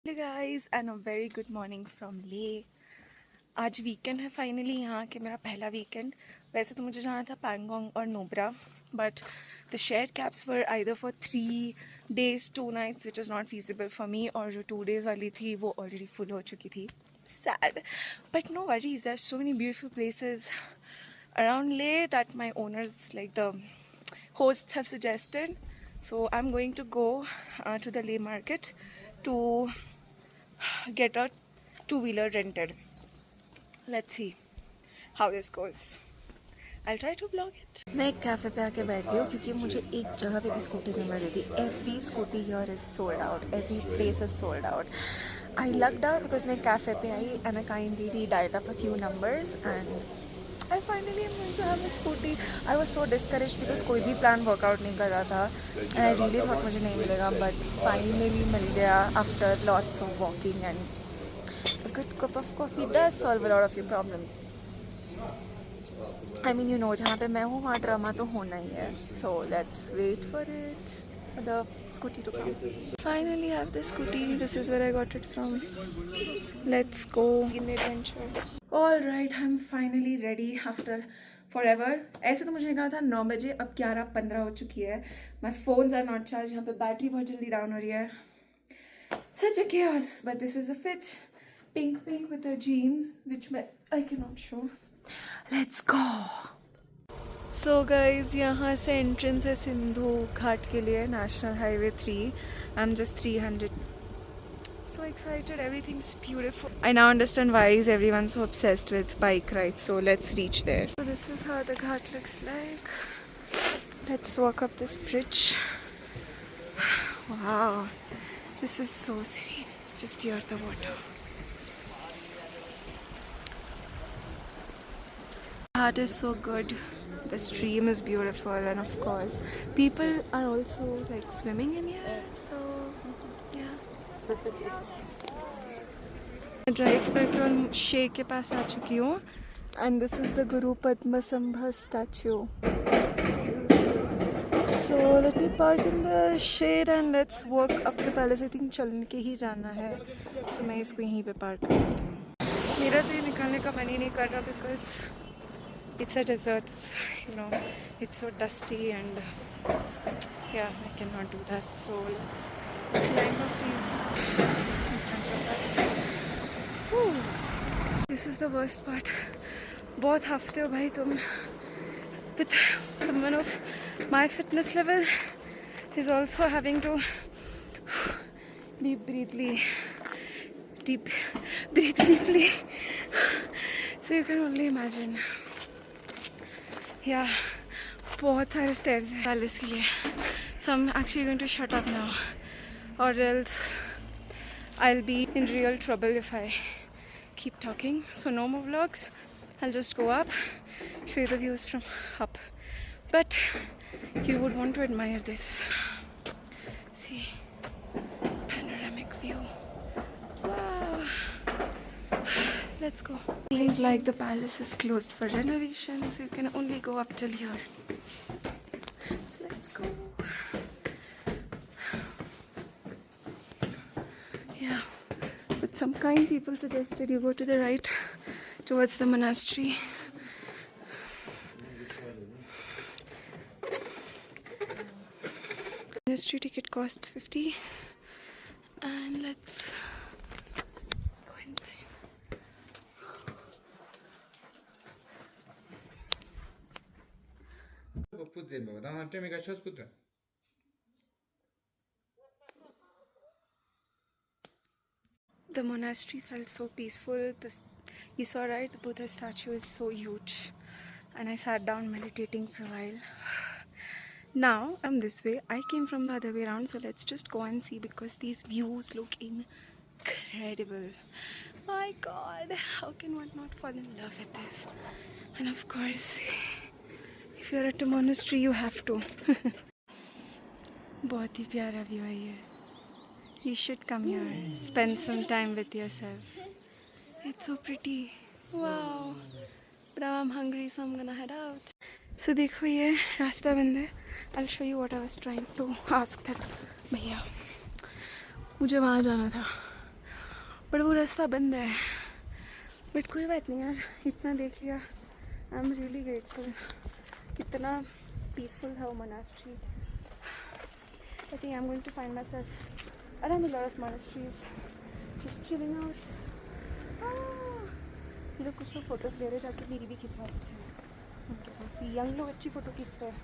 Hey guys and a very good morning from ले। आज weekend है फाइनली यहाँ के, मेरा पहला वीकेंड। वैसे तो मुझे जाना था पैंगोंग और Nubra, but the share cabs were either for 3 days 2 nights which is not feasible for me, और जो 2 days वाली थी वो ऑलरेडी फुल हो चुकी थी। Sad, but no worries, there are so many beautiful places around Le that my owners, like the hosts, have suggested. So I'm going to go to the Le market to get a two-wheeler rented. Let's see how this goes. I'll try to vlog it. मैं एक cafe पे आके बैठ गई हूँ क्योंकि मुझे एक जगह पे भी स्कूटी नहीं मिल रही थी. Every scooty here is sold out. Every place is sold out. I lucked out because मैं कैफ़े पे आई and I kindly dialed up a few numbers and I finally am going to have a scooty. I was so discouraged because कोई भी plan workout नहीं कर रहा था and I really thought मुझे नहीं मिलेगा, but finally मिल गया after lots of walking, and a good cup of coffee does solve a lot of your problems. I mean, you know, जहाँ पे मैं हूँ वहाँ ड्रामा तो होना ही है. So let's wait for it, for the scooty to come. Finally have the scooty. This is where I got it from. Let's go in the adventure. All right, I'm finally ready after forever. ऐसे तो मुझे निकला था 9 बजे, अब 11:15 हो चुकी है. My phones are not charged. यहाँ पे बैटरी बहुत जल्दी डाउन हो रही है. Such a chaos, but this is the fit. Pink with the jeans, which I cannot show. Let's go. So guys, यहाँ से entrance है सिंधु घाट के लिए, National Highway 3. I'm just 300. So excited, everything's beautiful. I now understand why is everyone so obsessed with bike rides. So let's reach there. So this is how the ghat looks like. Let's walk up this bridge. Wow, this is so serene. Just hear the water. The ghat is so good. The stream is beautiful, and of course people are also like swimming in here, so yeah. मैं drive करके और शेख के पास आ चुकी हूँ, and this is the Guru Padmasambhava statue. So let me park in the shade and let's walk up the palace. I think चल के ही जाना है, सो मैं इसको यहीं पे पार्क कर देती हूँ. मेरा तो ये निकालने का मन ही नहीं कर रहा because it's a desert, you know, it's so dusty and yeah, I cannot do that. So let's climb up these steps in front of us. Whew. This is the worst part. बहुत हफ्ते हो भाई तुम with someone of my fitness level is also having to breathe deeply. So you can only imagine. Yeah, बहुत सारे stairs हैं palace के लिए. So I'm actually going to shut up now, or else I'll be in real trouble if I keep talking. So no more vlogs. I'll just go up, show you the views from up. But you would want to admire this. See, panoramic view. Wow. Let's go. Seems like the palace is closed for renovation, so you can only go up till here. So let's go. Yeah, but some kind people suggested you go to the right towards the monastery. Monastery ticket costs 50, and let's go inside. The monastery felt so peaceful. You saw, right? The Buddha statue is so huge, and I sat down meditating for a while. Now I'm this way. I came from the other way around, so let's just go and see because these views look incredible. My God, how can one not fall in love with this? And of course, if you're at a monastery, you have to. बहुत ही प्यारा view है ये. You should come here, spend some time with yourself. It's so pretty. Wow. But now I'm hungry, so I'm gonna head out. So देखो ये रास्ता बंद है. I'll show you what I was trying to ask that भैया. मुझे वहाँ जाना था. बट वो रास्ता बंद है। बट कोई बात नहीं यार, इतना देख लिया। I am really grateful. कितना पीसफुल था वो monastery. I think I am going to find myself around a lot of monasteries just chilling out. ये लोग कुछ लोग फोटोज़ ले रहे, जाके मेरी भी खिंचवा रहे थे उनके पास। यंग लोग अच्छी फ़ोटो खींचते हैं।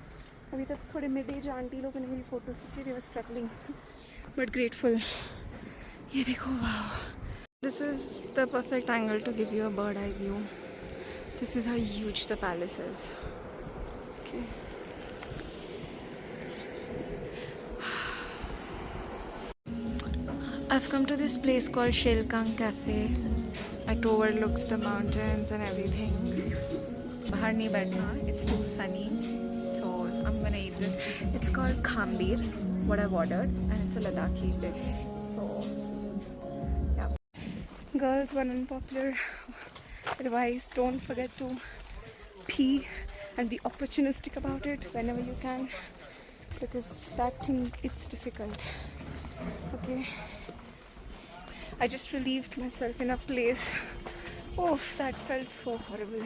अभी तक थोड़े मिड एज आंटी लोगों ने मेरी फ़ोटो खींची, they were struggling but grateful. ये देखो, वाह, this is the perfect angle to give you a bird eye view. This is how huge the palace is. Okay, I've come to this place called Shelkang Cafe. It overlooks the mountains and everything. Bahar nahi baithna, it's too sunny. So I'm gonna eat this. It's called Khambir, what I've ordered, and it's a Ladakhi dish. So yeah. Girls, one unpopular advice: don't forget to pee and be opportunistic about it whenever you can, because that thing, it's difficult. Okay. I just relieved myself in a place. Oh, that felt so horrible.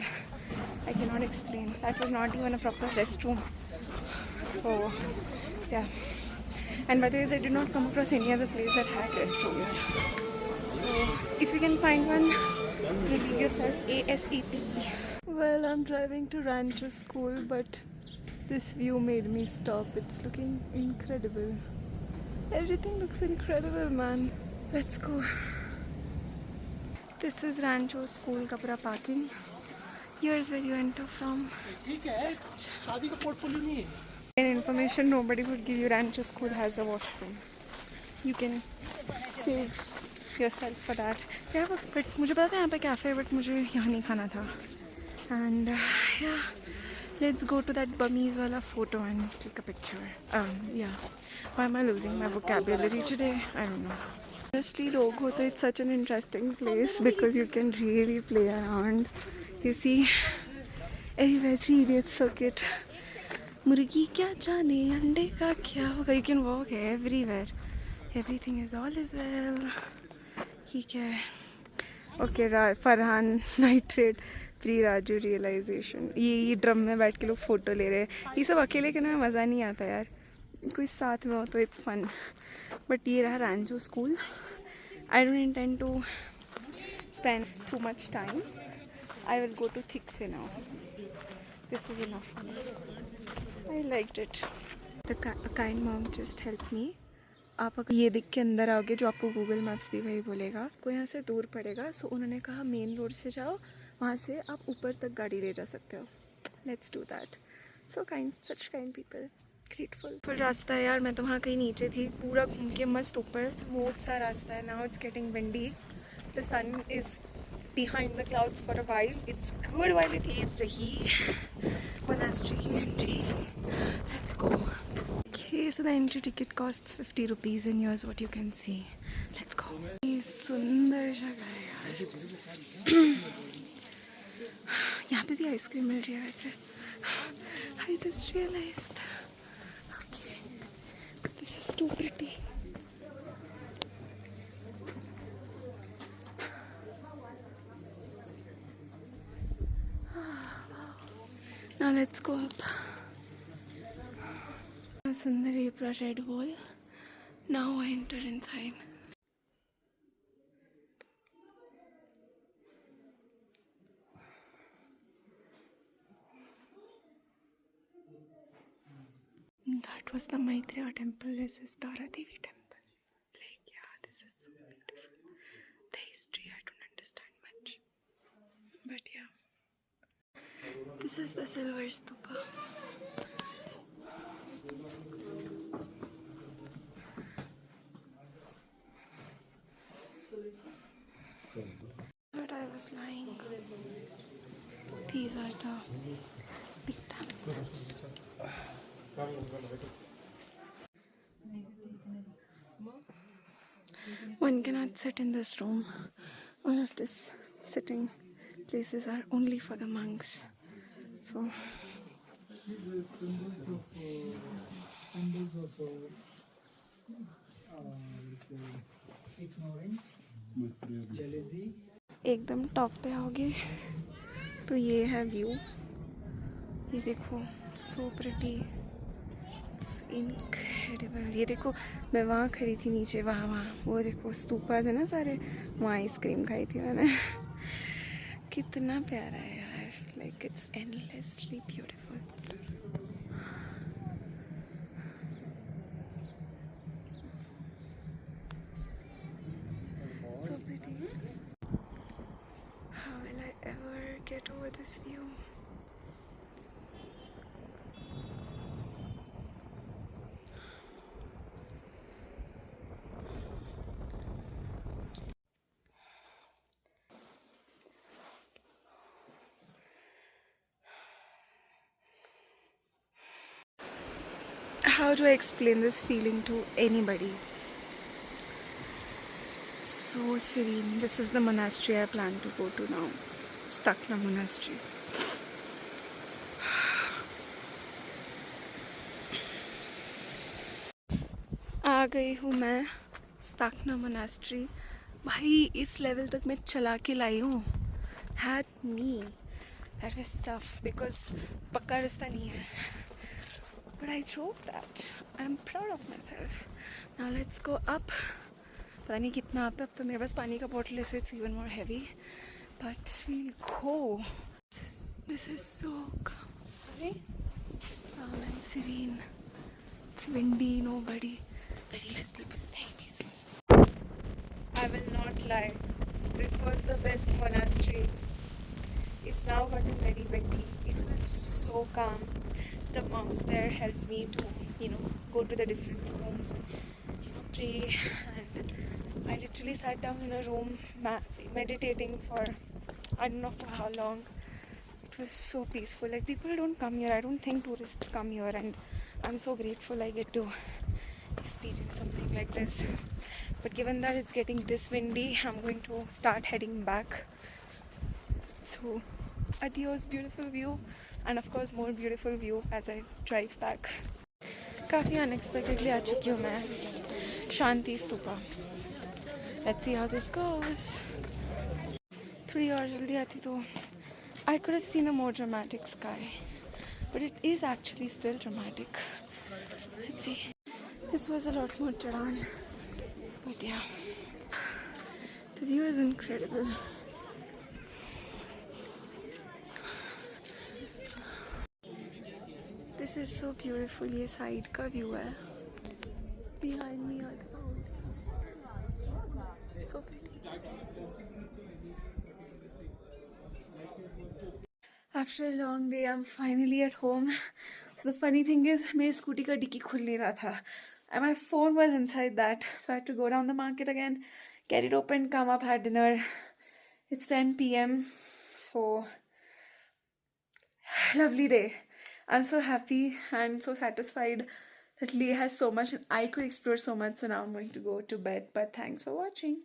I cannot explain. That was not even a proper restroom. So, yeah. And by the way, I did not come across any other place that had restrooms. So, if you can find one, relieve yourself ASAP. Well, I'm driving to Rancho School, but this view made me stop. It's looking incredible. Everything looks incredible, man. Let's go. This is Rancho School का पूरा parking. Here's where you enter from. ठीक है, शादी का portfolio नहीं है। In information, nobody would give you. Rancho School has a washroom. You can save yourself for that. Yeah, but मुझे पता था यहाँ पे कैफ़े, बट मुझे यहाँ नहीं खाना था. And yeah, let's go to that Bummies वाला photo and take a picture. Yeah. Why am I losing my vocabulary today? I don't know. Honestly, Rogho, it's such an interesting place because you can really play around. You see, everywhere 3 Idiots circuit. Murgi kya jaane, ande ka kya hoga. You can walk everywhere. Everything is all is well. ठीक है. Okay, Farhan nitrate pre Raju realization. ये drum में बैठ के लोग photo ले रहे हैं. ये सब अकेले करने में मज़ा नहीं आता यार. कोई साथ में हो तो इट्स फन. बट ये रहा Rancho school. I don't intend to spend too much time. I will go to Thiksey now. This is enough for me. I liked it. The kind mom just help me. आप अगर ये दिख के अंदर आओगे, जो आपको गूगल मैप्स भी वही बोलेगा, आपको यहाँ से दूर पड़ेगा. सो उन्होंने कहा मेन रोड से जाओ, वहाँ से आप ऊपर तक गाड़ी ले जा सकते हो. Let's do that. So kind, such kind people. Grateful. Full रास्ता है यार. मैं तो वहाँ कहीं नीचे थी, पूरा घूम के मस्त ऊपर स्मूथ सा रास्ता है. Now it's getting windy. The sun is behind the clouds for a while. It's good while it leaves the monastery entry. Let's go. Okay, so the entry ticket costs 50 rupees and here's what you can see. Let's go. ये सुंदर जगह है यार. यहाँ पे भी ice cream मिल रही है वैसे. I just realized. Okay, this is too pretty. Now let's go up. Sundar Epra red wall. Now I enter inside. That was the Maitreya temple. This is Tara Devi temple. Like, yeah, this is so beautiful. The history I don't understand much, but yeah. This is the silver stupa. But I was lying. These are the big damn steps. One cannot sit in this room. All of this sitting places are only for the monks. So ignorance जलेजी एकदम top पे आओगे तो ये है view. ये देखो, so pretty, it's incredible. ये देखो, मैं वहाँ खड़ी थी नीचे, वहाँ वो देखो स्तूपास है ना सारे, वहाँ आइसक्रीम खाई थी मैंने। कितना प्यारा है यार, like it's endlessly beautiful. So pretty. How will I ever get over this view? How do I explain this feeling to anybody? So serene. This is the monastery I plan to go to now. Stakna Monastery. आ गई हूँ मैं Stakna monastery. भाई इस level तक मैं चला के लाई हूँ। Had me that was tough because पक्का रास्ता नहीं है, but I drove that. I am proud of my self. Now let's go up. पता नहीं कितना अप है, अब तो मेरे पास पानी का बॉटल है, so it's even more heavy, but we'll go. This is so calm and serene. It's windy, nobody, very less people, very peaceful. I will not lie, this was the best monastery. It's now gotten very windy. It was so calm. The monk there helped me to, go to the different rooms and, pray. And I literally sat down in a room meditating for, I don't know for how long. It was so peaceful. Like, people don't come here. I don't think tourists come here, and I'm so grateful I get to experience something like this. But given that it's getting this windy, I'm going to start heading back. So adios, beautiful view, and of course more beautiful view as I drive back. काफ़ी unexpectedly आ चुकी हूँ मैं शांति stupa. Let's see how this goes. थोड़ी और जल्दी आती तो I could have seen a more dramatic sky, but it is actually still dramatic. Let's see. This was a lot more chadan, but yeah, the view is incredible. This is so beautiful. ये side का view है. Behind me are the mountains. So pretty. After a long day, I'm finally at home. So the funny thing is, मेरी scooty का dicky खुल नहीं रहा था, and my phone was inside that. So I had to go down the market again, get it open, come up, have dinner. It's 10 p.m. So lovely day. I'm so happy and so satisfied that Leh has so much and I could explore so much. So now I'm going to go to bed. But thanks for watching.